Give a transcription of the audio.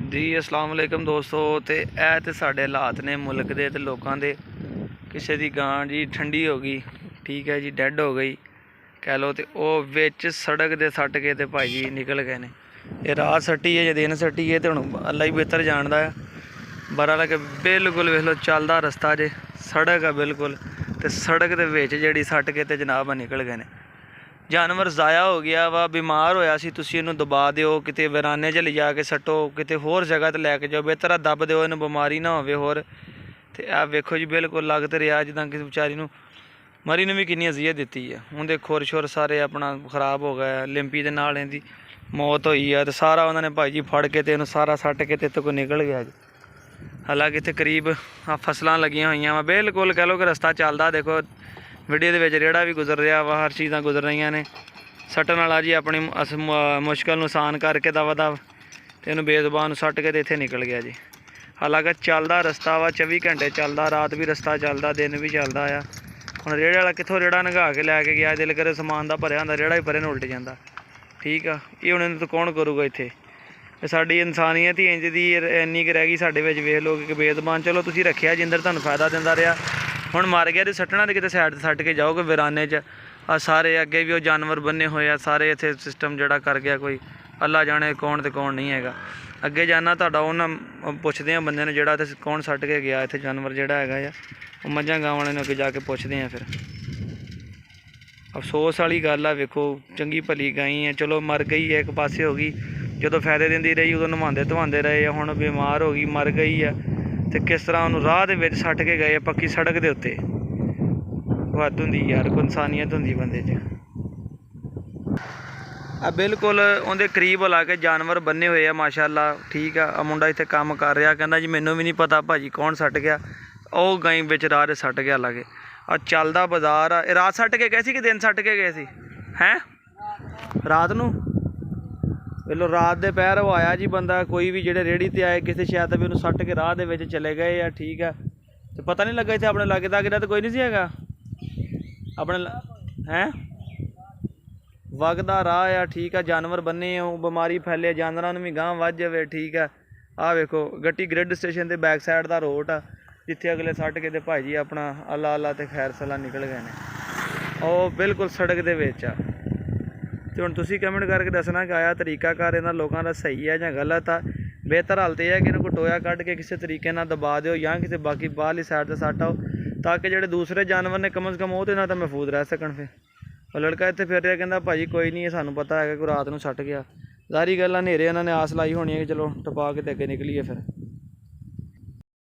जी अस्सलाम वालेकुम दोस्तों। तो ਇਹ ਤੇ ਸਾਡੇ ਹਾਲਾਤ ਨੇ ਮੁਲਕ ਦੇ ਤੇ ਲੋਕਾਂ ਦੇ। ਕਿਸੇ ਦੀ ਗਾਂ ਜੀ ਠੰਡੀ ਹੋ ਗਈ, ਠੀਕ ਹੈ जी, ਡੈਡ ਹੋ ਗਈ कह लो, तो ਉਹ ਵਿੱਚ ਸੜਕ ਦੇ ਸੱਟ ਕੇ ਤੇ ਭਾਈ ਜੀ ਨਿਕਲ ਗਏ ਨੇ। ਇਹ ਰਾਤ ਸੱਟੀ ਹੈ ਜਾਂ ਦਿਨ ਸੱਟੀ ਹੈ ਤੇ ਹੁਣ ਅੱਲਾ ਹੀ ਬਿਹਤਰ ਜਾਣਦਾ ਹੈ। ਬਰਾ ਲੱਗੇ ਬਿਲकुल ਵੇਖ ਲਓ ਚੱਲਦਾ ਰਸਤਾ ਜੇ ਸੜਕ ਆ बिल्कुल, ਤੇ ਸੜਕ ਦੇ ਵਿੱਚ ਜਿਹੜੀ ਸੱਟ ਕੇ ਤੇ ਜਨਾਬ ਨਿਕਲ ਗਏ ਨੇ। जानवर ज़ाया हो गया वा, बीमार होया सी, तुसीं इहनूं दबा दिओ, किते वीराने च लिजा के सट्टो, किते होर जगह ते लैके जाओ, बेहतर आ दब दिओ, इहनूं बीमारी ना होवे होर। ते आ वेखो जी बिल्कुल लग ते रिहा जिद्दां किसी बेचारी नूं मरी नूं भी किन्नी अज़ियत दित्ती है। उहदे खुर शुर सारे अपना खराब हो गए, लिंपी दे नाल इहदी मौत होई है। ते सारा उन्होंने भाई जी फड़ के ते इहनूं सारा सट्ट के ते इत्थों कोई निकल गया जी। हालांकि इत्थे करीब फसलां लगियां होईयां वा, बिल्कुल कह लो कि रस्ता चलदा। देखो वीडियो के विच रेड़ा भी गुजर रहा वा, हर चीज़ां गुजर रही ने। सट्टन वाला जी अपनी मुश्किल आसान करके दवा दव तो इन्हूं बेज़ुबान सट्ट के तो इत्थे निकल गया जी। हालांकि चलदा रस्ता वा, 24 घंटे चलदा, रात भी रस्ता चलदा, दिन भी चलदा आ। हुण रेड़े वाला कित्थों रेड़ा नंगा के लैके गया, दिल करे समान दा भरिया हुंदा, रेड़ा ही परे नूं उल्ट जांदा। ठीक आ, ये हुण इहनूं तो कौन करूगा इत्थे। साडी इंसानियत ही इंज दी इन्नी क रह गई साडे विच। वेख लो कि बेज़ुबान चलो तुसीं रखिया जिंदर तुहानूं फायदा दिंदा रहा, हुण मर गया तो सट्टना तो किते साइड सट्ट के जाओगे वीराने च। आ सारे अगे भी वो जानवर बने हुए आ, सारे इत्थे सिस्टम जड़ा कर गया कोई अल्लाह जाने कौन तो कौन नहीं हैगा। अगे जाना तुहाडा उन्हां पुछदे आ बंदे ने जड़ा इत्थे कौन सट्ट के गया इत्थे जानवर जड़ा हैगा आ, वो मझां गां वाले ने अगे जाके पुछदे आ। फिर अफसोस वाली गल आ, वेखो चंगी भली गाई है, चलो मर गई है, एक पासे हो गई, जो फायदे दिंदी रही उदों नवांदे धवांदे रहे, हुण बीमार हो गई मर गई है। तो किस तरह उन्होंने राह दे विच सट्ट के गए पक्की सड़क के उत्ते। हद हुंदी यार, कोई इंसानियत हुंदी बंदे च। आ बिल्कुल उहदे करीब ला के जानवर बन्ने हुए आ माशाअल्लाह। ठीक आ, मुंडा इत्थे काम कर रहा, कहंदा जी मैनूं भी नहीं पता भाजी कौन सट्ट गया, ਉਹ ਗਾਈ ਵਿੱਚ ਰਾਹ ਦੇ सट्ट गया लागे। आ ਚੱਲਦਾ बाजार आ, रात सट्ट के गए सी कि दिन सट्ट के गए सी हैं? रात नूं ਵੇਲੋ रात ਦੇ पैर वो आया जी बंदा कोई भी ਜਿਹੜੇ रेहड़ी ते आए किसी शायद भी उन्होंने सट्ट के राह दे विच चले गए आ। ठीक है, तो पता नहीं लगा इत्थे अपने लागे तागे तो कोई नहीं सी हैगा अपने हैं वगदा राह आ। ठीक है, जानवर बन्ने बीमारी फैले, जानवरों भी गांह वज जाए। ठीक है, आ वेखो गट्टी ग्रिड स्टेशन के बैक साइड का रोड आ, जिथे अगले सट्ट के भाई जी अपना अल्लाह अल्लाह तो खैर सलाह निकल गए हैं। और बिल्कुल सड़क के विच आ। तो हुण तुसीं कमेंट करके दसना कि आया तरीकाकार इन्हां लोगों का सही है या गलत है। बेहतर हालत यह है कि इन्हों टोया कढ़ के किसी तरीके नाल दबा दिओ या किसी बाकी बाहरली साइड से सट्ट आओ, ताकि जो दूसरे जानवर ने कम से कम वो तो इन्हां तो महफूज रह सकन। फिर और लड़का इत्थे फिर रहा कहता भाजी कोई नहीं है, सानूं पता है कि कोई रात नूं सट्ट गया। ज़ाहिरी गल आ, नेरे इन्हां ने आस लाई होनी है कि चलो टपा के ते अगे निकलीए। फिर